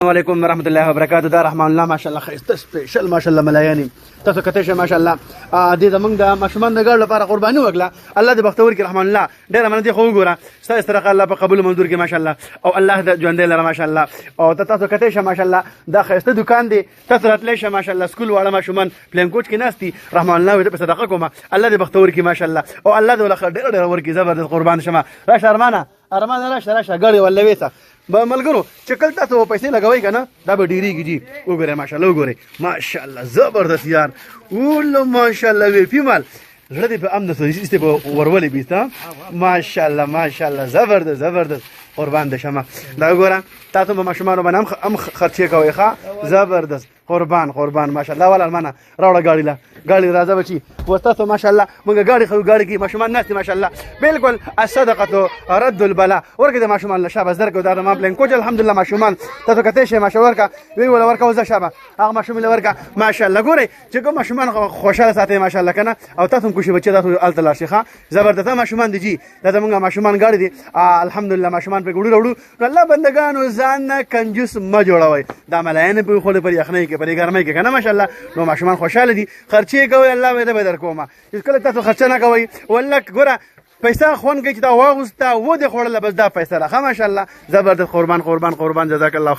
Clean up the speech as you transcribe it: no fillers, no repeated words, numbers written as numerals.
السلام علیکم ورحمۃ اللہ وبرکاتہ. دا رحمان الله ماشاءالله خسته سپیشل ماشاءالله ملایانی تاسو کته شه ماشاءالله دې زمونږ د ماشومان د ګړ لپاره قرباني وکړه. الله دې بختور کې رحمان الله ډېر مننه خو وګوره ستاسو سره الله په قبول منظور کې ماشاءالله او الله د ژوند لره ماشاءالله او تاسو کته شه ماشاءالله دا خسته دکان دی تاسو راتلې شه ماشاءالله سکول واړه ماشومان پلان کوچ کې ناشتي رحمان الله دې په صدقه کومه الله دې بختور کې ماشاءالله او الله دې ولخ ډېر ورکی زبردست قربان شمه راشه ارمان راشه ګړې ولې وېسه به ملګرو چې کله تاسو پیسې لګوئ که نه دا به ډېرېږي جي وګورئ ماشاءالله وګورئ ماشاءالله زبردست یار ولو ماشاءالله وی پیمال زړه دې په امن سره ایستې به ورولې بیسته ماشاءالله زبردست قربان د شمه دا وګوره تاسو به ماشومانو باندې هم خرچې کوئ ښه زبردست قربان ماشاءالله والا المانه راوړه ګاډي راځه بچي وستاسو ماشاءالله موږ ګاډي کې ماشومان ناستي ماشاءالله بالکل الصدقه رد البلاء ورکه د ماشومان له شابه زرګو دا ما پلان کوچ الحمدلله ماشومان تاسو کته شي ماشاءالله ورکه وی ولا ورکه وزه شابه هغه ماشومان ورکه ماشاءالله ګوري چې کوم ماشومان خوشاله ساتي ماشاءالله کنه او تاسو کوشي بچي تاسو التلا شيخه زبردست ماشومان دي جی دا زمونږ ماشومان ګاډي دي الحمدلله ماشومان په ګړو الله بندگانو ځان کنجوس ما جوړوي دا ملاین په خو پر یخنۍ کې پر ګرمۍ کې کنه ماشاءالله نو ماشومان خوشاله دي خرچې کوي الله مې به در کومه کله تاسو خرچ نه کوي ولله ګوره پیسې خون کې چې دا واغسته و دې خوړله بس دا پیسې راخه ماشاءالله زبردست قربان جزاک الله